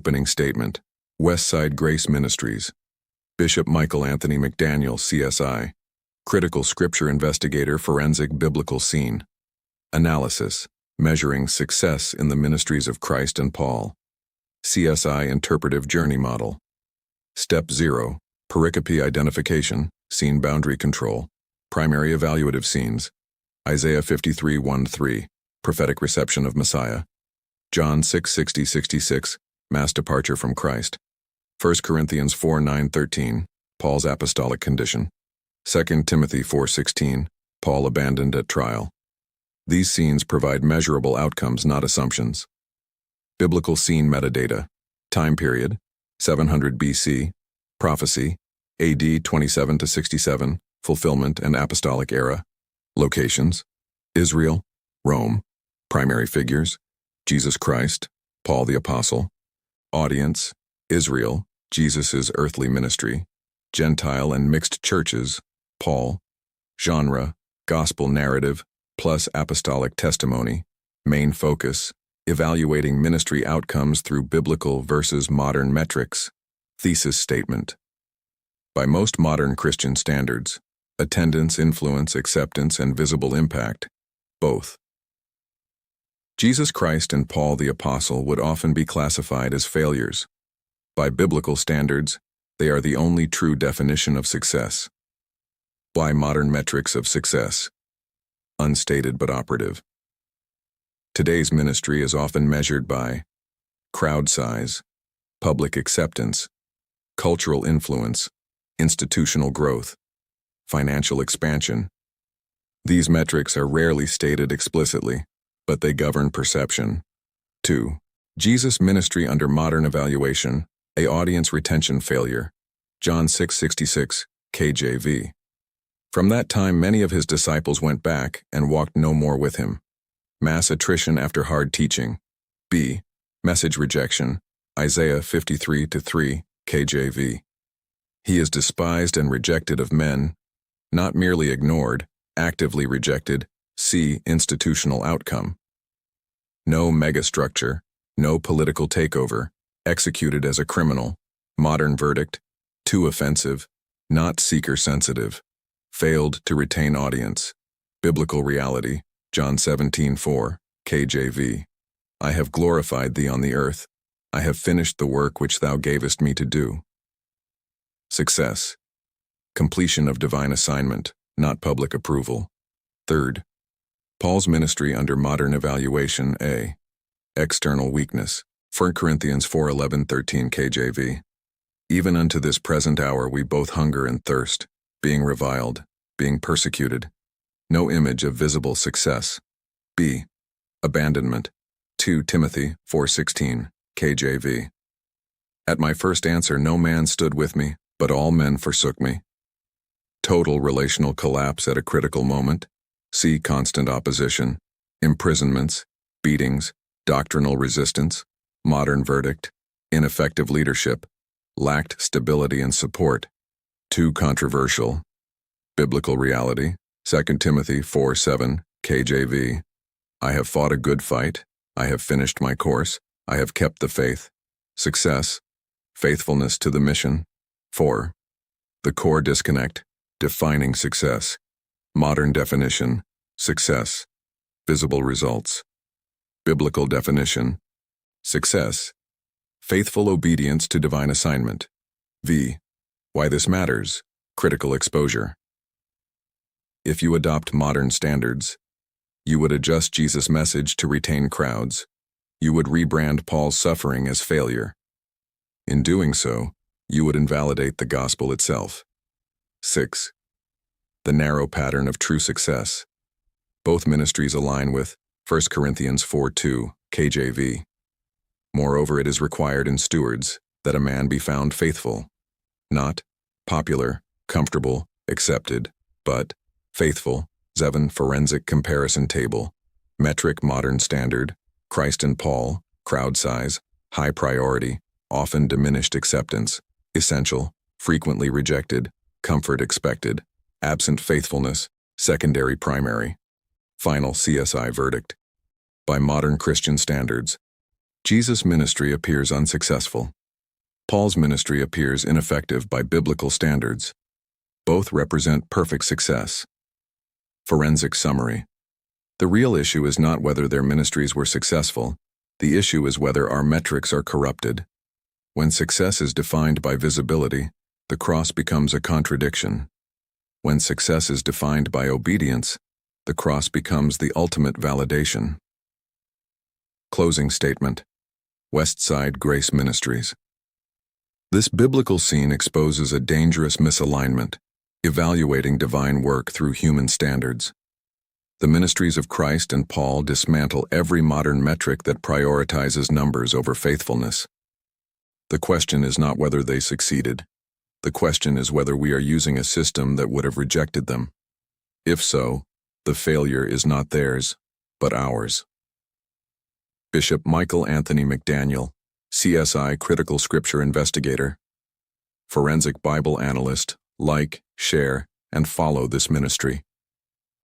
Opening Statement. Westside Grace Ministries. Bishop Michael Anthony McDaniel, CSI. Critical Scripture Investigator, Forensic Biblical Scene. Analysis. Measuring Success in the Ministries of Christ and Paul. CSI Interpretive Journey Model. Step 0. Pericope Identification, Scene Boundary Control. Primary Evaluative Scenes. Isaiah 53:1-3, Prophetic Reception of Messiah. John 6:60-66, Mass Departure from Christ. 1 Corinthians 4:9-13, Paul's Apostolic Condition. 2 Timothy 4:16, Paul abandoned at trial. These scenes provide measurable outcomes, not assumptions. Biblical Scene Metadata. Time period, 700 BC. Prophecy, AD 27-67, Fulfillment and Apostolic Era. Locations, Israel, Rome. Primary figures, Jesus Christ, Paul the Apostle. Audience, Israel, Jesus' earthly ministry. Gentile and mixed churches, Paul. Genre, gospel narrative, plus apostolic testimony. Main focus, evaluating ministry outcomes through biblical versus modern metrics. Thesis statement. By most modern Christian standards, attendance, influence, acceptance, and visible impact, both. Jesus Christ and Paul the Apostle would often be classified as failures. By biblical standards, they are the only true definition of success. Why modern metrics of success? Unstated but operative. Today's ministry is often measured by crowd size, public acceptance, cultural influence, institutional growth, financial expansion. These metrics are rarely stated explicitly, but they govern perception. 2. Jesus' ministry under modern evaluation, a audience retention failure. John 6:66, KJV. From that time many of his disciples went back and walked no more with him. Mass attrition after hard teaching. B. Message rejection. Isaiah 53:3, KJV. He is despised and rejected of men, not merely ignored, actively rejected. C. Institutional outcome. No megastructure, no political takeover, executed as a criminal. Modern verdict, too offensive, not seeker-sensitive. Failed to retain audience. Biblical reality, John 17:4, KJV. I have glorified thee on the earth. I have finished the work which thou gavest me to do. Success. Completion of divine assignment, not public approval. 3rd. Paul's ministry under modern evaluation. A. External weakness. 1 Corinthians 4:11-13 KJV. Even unto this present hour we both hunger and thirst, being reviled, being persecuted. No image of visible success. B. Abandonment. 2 Timothy 4:16 KJV. At my first answer no man stood with me, but all men forsook me. Total relational collapse at a critical moment. See constant opposition, imprisonments, beatings, doctrinal resistance, modern verdict, ineffective leadership, lacked stability and support. Too controversial. Biblical reality, 2 Timothy 4:7, KJV. I have fought a good fight, I have finished my course, I have kept the faith. Success, faithfulness to the mission. 4. The core disconnect, defining success. Modern definition, success. Visible results. Biblical definition, success. Faithful obedience to divine assignment. V. Why this matters, critical exposure. If you adopt modern standards, you would adjust Jesus' message to retain crowds. You would rebrand Paul's suffering as failure. In doing so, you would invalidate the gospel itself. 6. The narrow pattern of true success. Both ministries align with 1 Corinthians 4:2, KJV. Moreover, it is required in stewards that a man be found faithful, not popular, comfortable, accepted, but faithful. Zevon Forensic Comparison Table. Metric Modern Standard. Christ and Paul. Crowd size. High priority. Often diminished acceptance. Essential. Frequently rejected. Comfort expected. Absent faithfulness. Secondary primary. Final CSI verdict. By modern Christian standards, Jesus' ministry appears unsuccessful. Paul's ministry appears ineffective by biblical standards. Both represent perfect success. Forensic summary. The real issue is not whether their ministries were successful. The issue is whether our metrics are corrupted. When success is defined by visibility, the cross becomes a contradiction. When success is defined by obedience, the cross becomes the ultimate validation. Closing statement. Westside Grace Ministries. This biblical scene exposes a dangerous misalignment, evaluating divine work through human standards. The ministries of Christ and Paul dismantle every modern metric that prioritizes numbers over faithfulness. The question is not whether they succeeded. The question is whether we are using a system that would have rejected them. If so, the failure is not theirs, but ours. Bishop Michael Anthony McDaniel, CSI Critical Scripture Investigator. Forensic Bible Analyst, like, share, and follow this ministry.